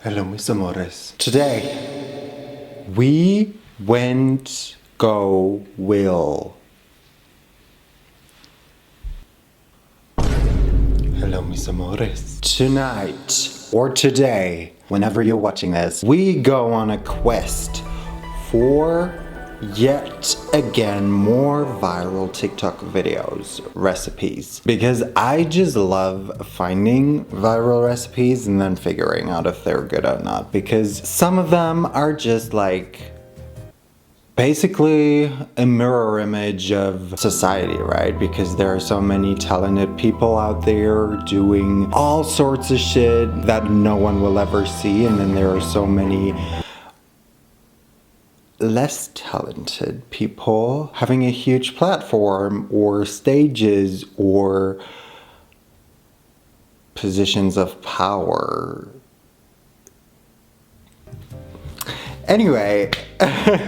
Hello, mis amores. Today, we went go will. Hello, mis amores. Tonight, or today, whenever you're watching this, we go on a quest for yet again more viral TikTok videos, recipes. Because I just love finding viral recipes and then figuring out if they're good or not. Because some of them are just like basically a mirror image of society, right? Because there are so many talented people out there doing all sorts of shit that no one will ever see, and then there are so many less talented people having a huge platform or stages or positions of power. Anyway,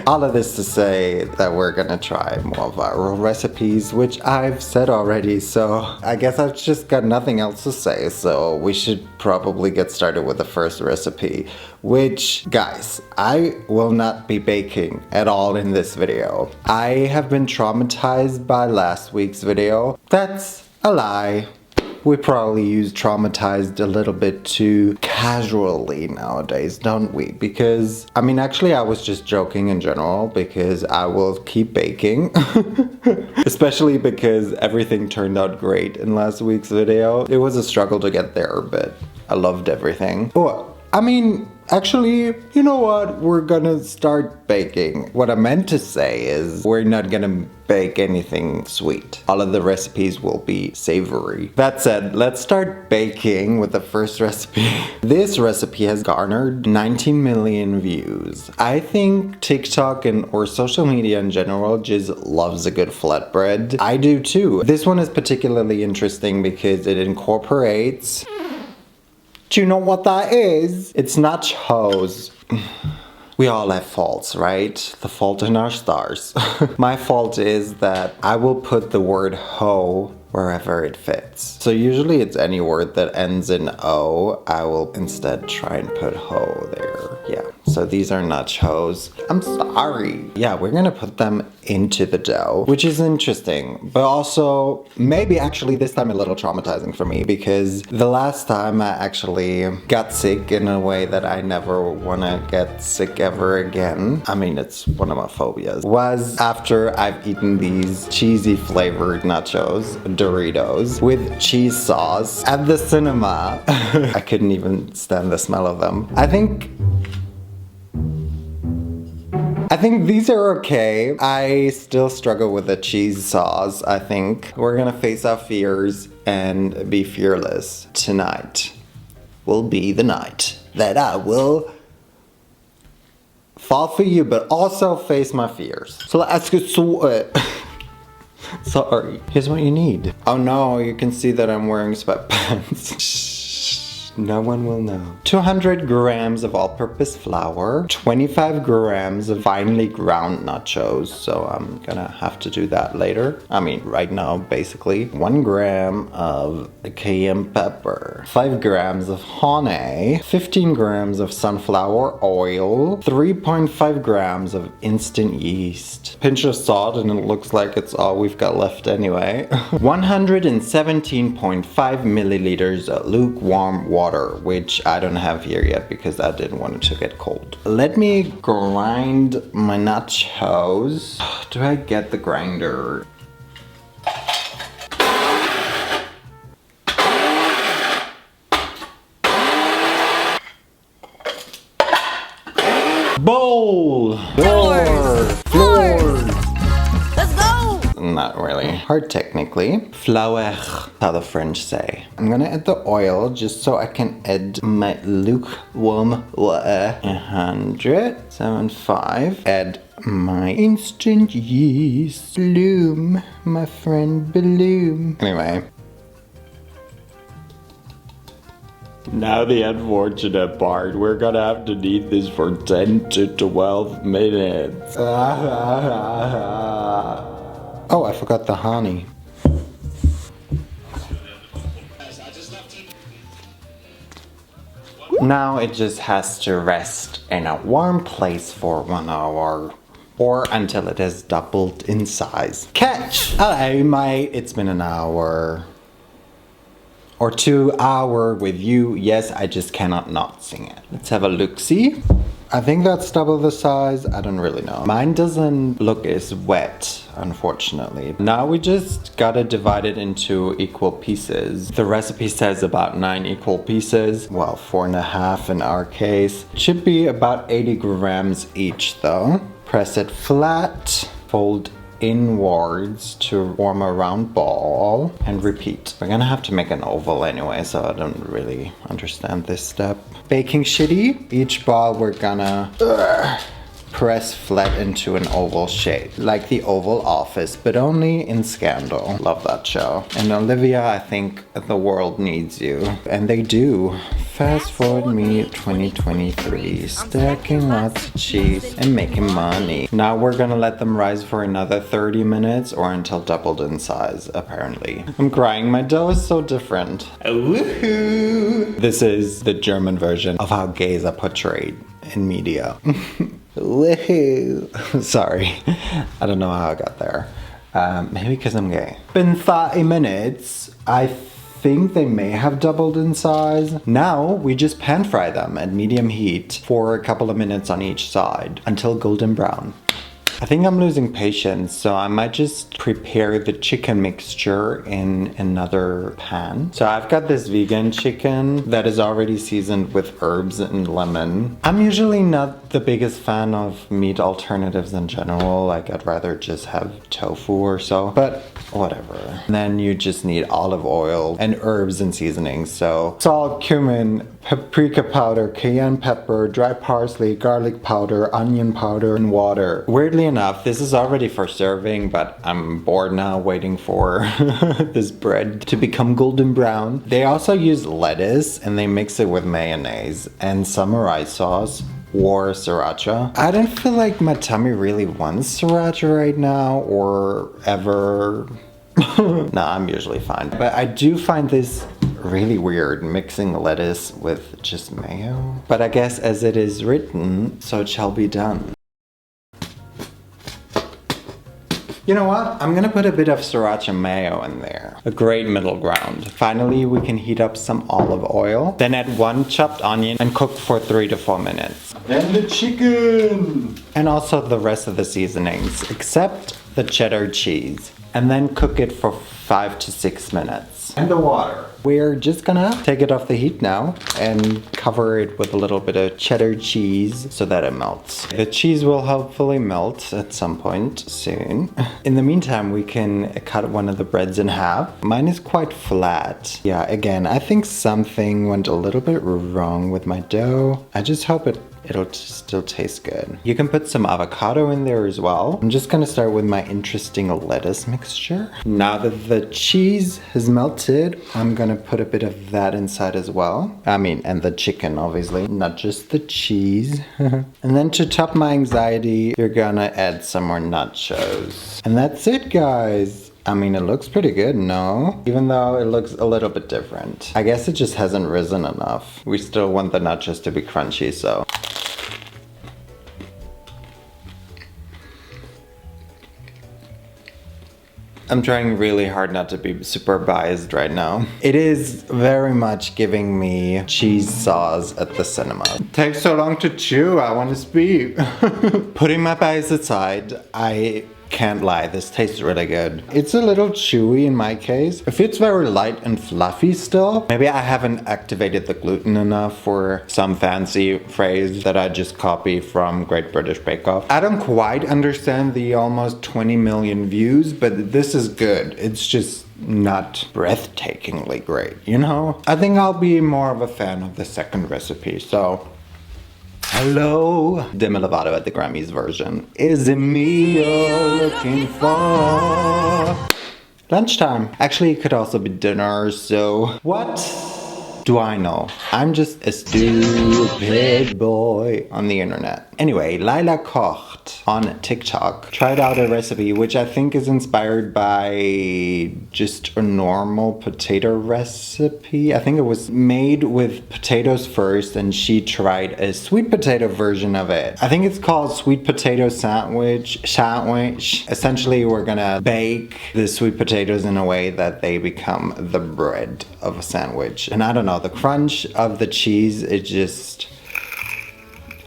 all of this to say that we're gonna try more viral recipes, which I've said already, so I guess I've just got nothing else to say, so we should probably get started with the first recipe, which, guys, I will not be baking at all in this video. I have been traumatized by last week's video. That's a lie. We probably use traumatized a little bit too casually nowadays, don't we? Because, I mean, actually I was just joking in general, because I will keep baking. Especially because everything turned out great in last week's video. It was a struggle to get there, but I loved everything. Oh, I mean, actually, you know what? We're gonna start baking. What I meant to say is we're not gonna bake anything sweet. All of the recipes will be savory. That said, let's start baking with the first recipe. This recipe has garnered 19 million views. I think TikTok or social media in general just loves a good flatbread. I do too. This one is particularly interesting because it incorporates... Do you know what that is? It's nachos. We all have faults, right? The fault in our stars. My fault is that I will put the word ho wherever it fits. So usually it's any word that ends in O. I will instead try and put ho there. Yeah, so these are nachos. I'm sorry. Yeah, we're gonna put them into the dough, which is interesting, but also maybe actually this time a little traumatizing for me, because the last time I actually got sick in a way that I never wanna get sick ever again, I mean, it's one of my phobias, was after I've eaten these cheesy flavored nachos, Doritos, with cheese sauce at the cinema. I couldn't even stand the smell of them. I think these are okay. I still struggle with the cheese sauce, I think. We're gonna face our fears and be fearless. Tonight will be the night that I will fall for you, but also face my fears. So let's get to it. Sorry. Here's what you need. Oh no, you can see that I'm wearing sweatpants. Shh. No one will know. 200 grams of all-purpose flour, 25 grams of finely ground nachos, so I'm gonna have to do that later. I mean, right now, basically. 1 gram of cayenne pepper, 5 grams of honey, 15 grams of sunflower oil, 3.5 grams of instant yeast, pinch of salt, and it looks like it's all we've got left anyway. 117.5 milliliters of lukewarm water, which I don't have here yet because I didn't want it to get cold. Let me grind my nachos. Do I get the grinder? Bowl! Floor! Let's go! Not really. Hard technically. Flour, how the French say. I'm gonna add the oil just so I can add my lukewarm water. 107.5. Add my instant yeast. Bloom, my friend, bloom. Anyway. Now the unfortunate part, we're gonna have to knead this for 10 to 12 minutes. Oh, I forgot the honey. Now it just has to rest in a warm place for 1 hour. Or until it has doubled in size. Catch! Hello, mate. It's been an hour. Or 2 hour with you. Yes, I just cannot not sing it. Let's have a look-see. I think that's double the size. I don't really know. Mine doesn't look as wet, unfortunately. Now we just gotta divide it into equal pieces. The recipe says about 9 equal pieces. Well, 4.5 in our case. It should be about 80 grams each though. Press it flat, fold inwards to form a round ball, and repeat. We're gonna have to make an oval anyway, so I don't really understand this step. Baking sheet, each ball we're gonna press flat into an oval shape, like the Oval Office, but only in Scandal. Love that show. And Olivia, I think the world needs you. And they do. Fast forward me 2023, stacking lots of cheese and making money. Now we're gonna let them rise for another 30 minutes or until doubled in size, apparently. I'm crying, my dough is so different. Woohoo! This is the German version of how gays are portrayed in media. Woohoo! Sorry, I don't know how I got there. Maybe because I'm gay. Been 30 minutes. I think they may have doubled in size. Now we just pan fry them at medium heat for a couple of minutes on each side until golden brown. I think I'm losing patience, so I might just prepare the chicken mixture in another pan. So I've got this vegan chicken that is already seasoned with herbs and lemon. I'm usually not the biggest fan of meat alternatives in general. Like I'd rather just have tofu or so, but whatever. And then you just need olive oil and herbs and seasonings. So salt, cumin, paprika powder, cayenne pepper, dry parsley, garlic powder, onion powder, and water. Weirdly enough, this is already for serving, but I'm bored now waiting for this bread to become golden brown. They also use lettuce and they mix it with mayonnaise and samurai sauce or sriracha. I don't feel like my tummy really wants sriracha right now or ever. Nah, I'm usually fine. But I do find this really weird, mixing lettuce with just mayo. But I guess as it is written, so it shall be done. You know what? I'm gonna put a bit of sriracha mayo in there. A great middle ground. Finally, we can heat up some olive oil. Then add 1 chopped onion and cook for 3 to 4 minutes. Then the chicken! And also the rest of the seasonings, except the cheddar cheese. And then cook it for 5 to 6 minutes. And the water. We're just gonna take it off the heat now and cover it with a little bit of cheddar cheese so that it melts. The cheese will hopefully melt at some point soon. In the meantime, we can cut one of the breads in half. Mine is quite flat. Yeah, again, I think something went a little bit wrong with my dough. I just hope it'll still taste good. You can put some avocado in there as well. I'm just gonna start with my interesting lettuce mixture. Now that the cheese has melted, I'm gonna put a bit of that inside as well. And the chicken, obviously, not just the cheese. And then to top my anxiety, you're gonna add some more nachos. And that's it, guys. It looks pretty good, no? Even though it looks a little bit different. I guess it just hasn't risen enough. We still want the nachos to be crunchy, so. I'm trying really hard not to be super biased right now. It is very much giving me cheese sauce at the cinema. It takes so long to chew, I want to speak. Putting my bias aside, I can't lie, this tastes really good. It's a little chewy in my case. It feels very light and fluffy still. Maybe I haven't activated the gluten enough for some fancy phrase that I just copy from Great British Bake Off. I don't quite understand the almost 20 million views, but this is good. It's just not breathtakingly great, you know? I think I'll be more of a fan of the second recipe, so. Hello, Demi Lovato at the Grammys version. Is it me you're looking for? Lunchtime. Actually, it could also be dinner, so what do I know? I'm just a stupid boy on the internet. Anyway, Lila kocht. lot on TikTok. Tried out a recipe which I think is inspired by just a normal potato recipe. I think it was made with potatoes first and she tried a sweet potato version of it. I think it's called sweet potato sandwich. Essentially, we're gonna bake the sweet potatoes in a way that they become the bread of a sandwich. And I don't know, the crunch of the cheese, it just...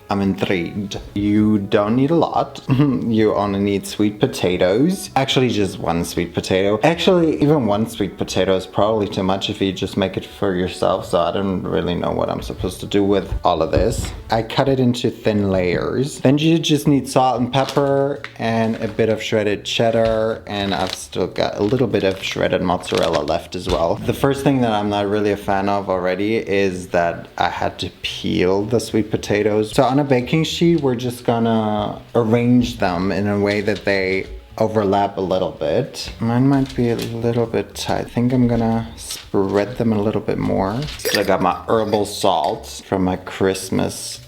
I'm intrigued. You don't need a lot. You only need sweet potatoes. Actually, just one sweet potato. Actually, even one sweet potato is probably too much if you just make it for yourself, so I don't really know what I'm supposed to do with all of this. I cut it into thin layers. Then you just need salt and pepper and a bit of shredded cheddar, and I've still got a little bit of shredded mozzarella left as well. The first thing that I'm not really a fan of already is that I had to peel the sweet potatoes. So on a baking sheet, we're just gonna arrange them in a way that they overlap a little bit. Mine might be a little bit tight. I think I'm gonna spread them a little bit more. So I got my herbal salt from my Christmas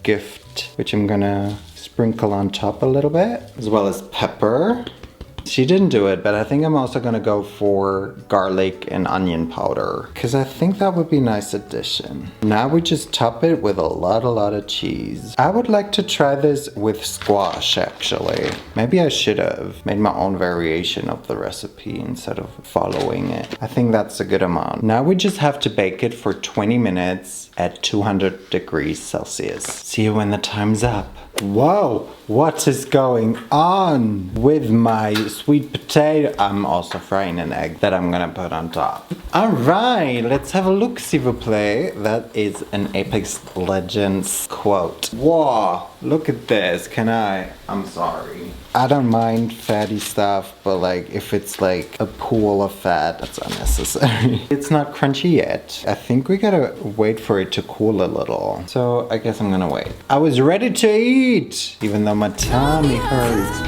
gift, which I'm gonna sprinkle on top a little bit, as well as pepper. She didn't do it, but I think I'm also gonna go for garlic and onion powder because I think that would be a nice addition. Now we just top it with a lot of cheese. I would like to try this with squash actually. Maybe I should have made my own variation of the recipe instead of following it. I think that's a good amount. Now we just have to bake it for 20 minutes at 200 degrees Celsius. See you when the time's up. Whoa, what is going on with my sweet potato? I'm also frying an egg that I'm gonna put on top. All right, let's have a look, s'il vous plaît. That is an Apex Legends quote. Whoa, look at this. I'm sorry. I don't mind fatty stuff, but like if it's like a pool of fat, that's unnecessary. It's not crunchy yet. I think we gotta wait for it to cool a little. So I guess I'm gonna wait. I was ready to eat, even though my tummy hurts.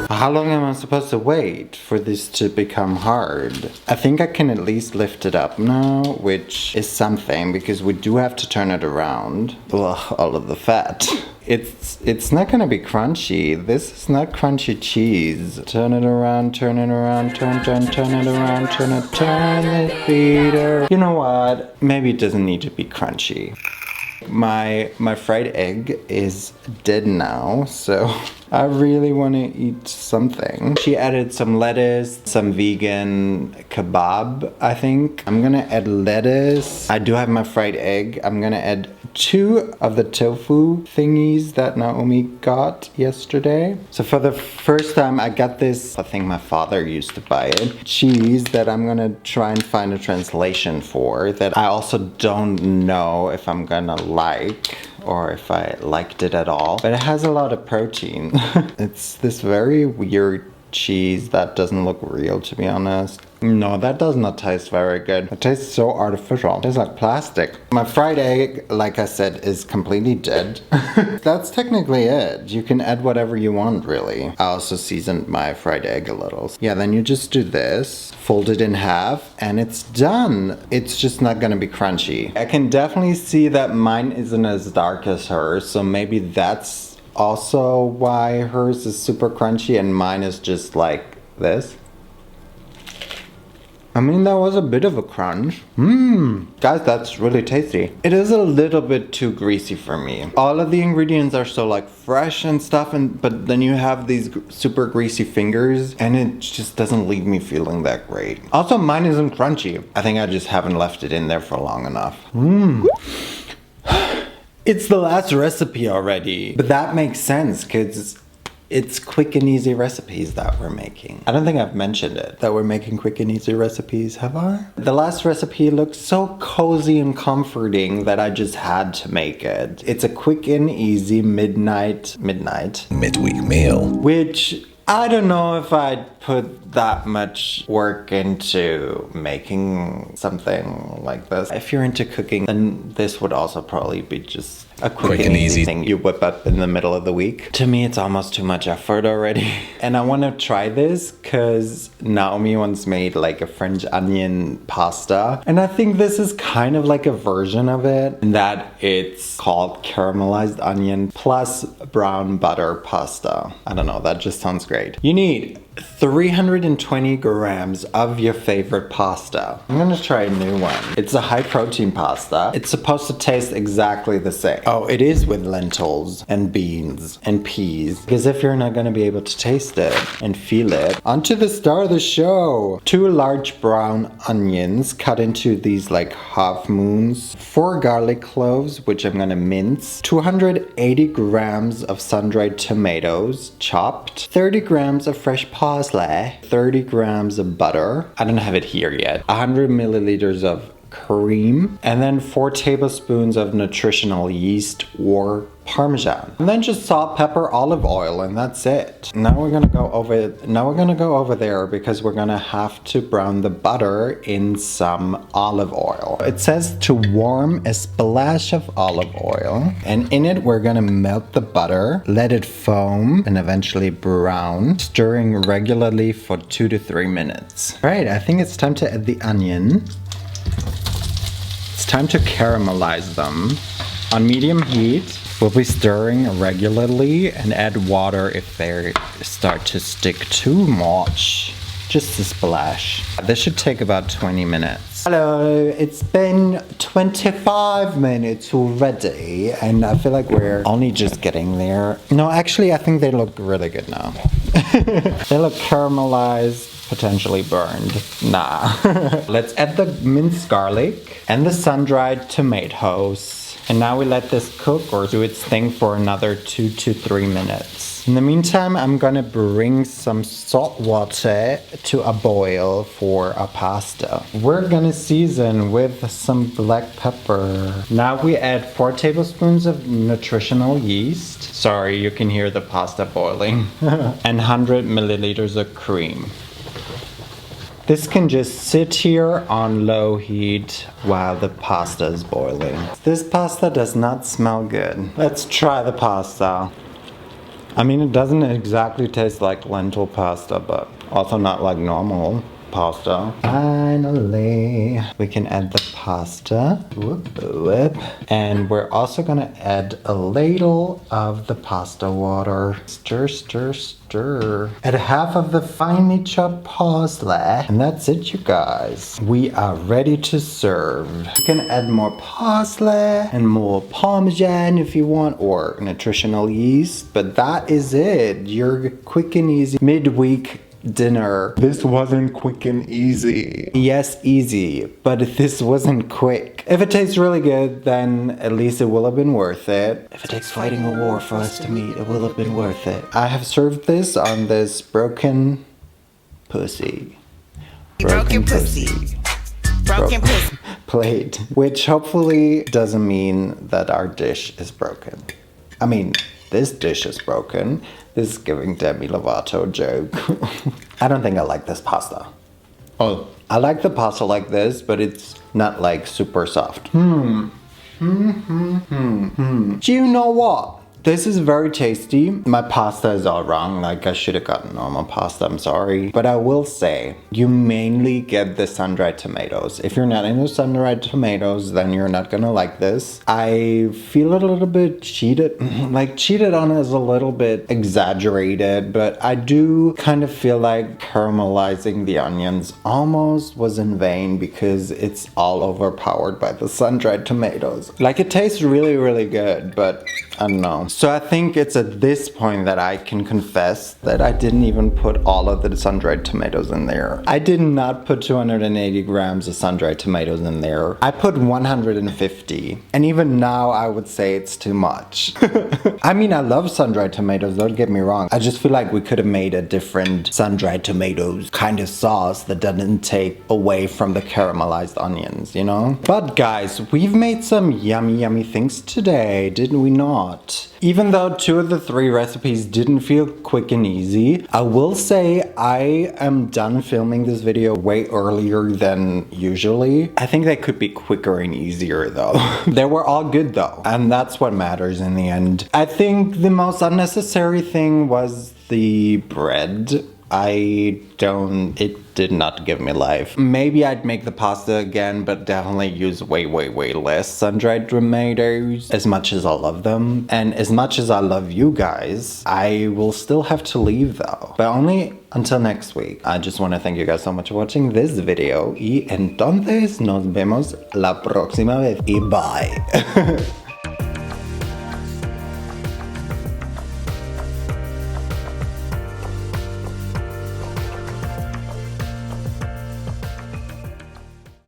How long am I supposed to wait for this to become hard? I think I can at least lift it up now, which is something because we do have to turn it around. Ugh, all of the fat. It's not gonna be crunchy. This is not crunchy cheese. Turn it around, turn it around, turn it around, turn it, beater. You know what? Maybe it doesn't need to be crunchy. My fried egg is dead now, so I really want to eat something. She added some lettuce, some vegan kebab, I think. I'm gonna add lettuce. I do have my fried egg. I'm gonna add 2 of the tofu thingies that Naomi got yesterday. So for the first time I got this, I think my father used to buy it, cheese that I'm gonna try and find a translation for that I also don't know if I'm gonna like or if I liked it at all, but it has a lot of protein. It's this very weird cheese that doesn't look real, to be honest. No, that does not taste very good. It tastes so artificial. It tastes like plastic. My fried egg, like I said, is completely dead. That's technically it. You can add whatever you want, really. I also seasoned my fried egg a little. Yeah, then you just do this, fold it in half, and it's done. It's just not gonna be crunchy. I can definitely see that mine isn't as dark as hers, so maybe that's also why hers is super crunchy and mine is just like this. I mean, that was a bit of a crunch. Guys, that's really tasty. It is a little bit too greasy for me. All of the ingredients are so like fresh and stuff, but then you have these super greasy fingers and it just doesn't leave me feeling that great. Also, mine isn't crunchy. I think I just haven't left it in there for long enough. It's the last recipe already. But that makes sense because it's quick and easy recipes that we're making. I don't think I've mentioned it, that we're making quick and easy recipes, have I? The last recipe looked so cozy and comforting that I just had to make it. It's a quick and easy midweek meal. Which I don't know if I'd put that much work into making something like this. If you're into cooking, then this would also probably be just a quick and easy thing you whip up in the middle of the week. To me, it's almost too much effort already. And I want to try this because Naomi once made like a French onion pasta. And I think this is kind of like a version of it, in that it's called caramelized onion plus brown butter pasta. I don't know, that just sounds great. You need 320 grams of your favorite pasta. I'm gonna try a new one. It's a high protein pasta. It's supposed to taste exactly the same. Oh, it is with lentils and beans and peas. Because if you're not gonna be able to taste it and feel it. On to the star of the show. 2 large brown onions cut into these like half moons. 4 garlic cloves, which I'm gonna mince. 280 grams of sun-dried tomatoes, chopped. 30 grams of fresh parsley, 30 grams of butter. I don't have it here yet. 100 milliliters of cream, and then 4 tablespoons of nutritional yeast or Parmesan. And then just salt, pepper, olive oil, and that's it. Now we're gonna go over there because we're gonna have to brown the butter in some olive oil. It says to warm a splash of olive oil, and in it we're gonna melt the butter, let it foam, and eventually brown, stirring regularly for 2 to 3 minutes. All right, I think it's time to add the onion. It's time to caramelize them. On medium heat, we'll be stirring regularly and add water if they start to stick too much. Just a splash. This should take about 20 minutes. Hello, it's been 25 minutes already, and I feel like we're only just getting there. No, actually, I think they look really good now. They look caramelized. Potentially burned. Nah. Let's add the minced garlic and the sun-dried tomatoes. And now we let this cook or do its thing for another 2 to 3 minutes. In the meantime, I'm gonna bring some salt water to a boil for our pasta. We're gonna season with some black pepper. Now we add 4 tablespoons of nutritional yeast. Sorry, you can hear the pasta boiling. And 100 milliliters of cream. This can just sit here on low heat while the pasta is boiling. This pasta does not smell good. Let's try the pasta. I mean, it doesn't exactly taste like lentil pasta, but also not like normal pasta. Finally, we can add the pasta. Whoop, whoop. And we're also gonna add a ladle of the pasta water. Stir, stir, stir. Add half of the finely chopped parsley. And that's it, you guys. We are ready to serve. You can add more parsley and more Parmesan if you want, or nutritional yeast. But that is it. Your quick and easy midweek dinner. This wasn't quick and easy. Yes, easy, but this wasn't quick. If it tastes really good, then at least it will have been worth it. If it takes fighting a war for us to meet, it will have been worth it. I have served this on this broken pussy. Broken pussy. Broken pussy. Plate, which hopefully doesn't mean that our dish is broken. I mean, this dish is broken. This is giving Demi Lovato joke. I don't think I like this pasta. Oh, I like the pasta like this, but it's not like super soft. Do you know what? This is very tasty. My pasta is all wrong. Like, I should have gotten normal pasta, I'm sorry. But I will say, you mainly get the sun-dried tomatoes. If you're not into sun-dried tomatoes, then you're not gonna like this. I feel a little bit cheated. Like, cheated on is a little bit exaggerated, but I do kind of feel like caramelizing the onions almost was in vain because it's all overpowered by the sun-dried tomatoes. Like, it tastes really, really good, but I don't know. So I think it's at this point that I can confess that I didn't even put all of the sun-dried tomatoes in there. I did not put 280 grams of sun-dried tomatoes in there. I put 150. And even now I would say it's too much. I mean, I love sun-dried tomatoes, don't get me wrong. I just feel like we could have made a different sun-dried tomatoes kind of sauce that doesn't take away from the caramelized onions, you know? But guys, we've made some yummy, yummy things today, didn't we not? not. Even though 2 of the 3 recipes didn't feel quick and easy, I will say I am done filming this video way earlier than usually. I think they could be quicker and easier though. They were all good though, and that's what matters in the end. I think the most unnecessary thing was the bread. It did not give me life. Maybe I'd make the pasta again, but definitely use way less sun-dried tomatoes. As much as I love them, and as much as I love you guys, I will still have to leave though. But only until next week. I just want to thank you guys so much for watching this video. Y entonces nos vemos la próxima vez. Y bye.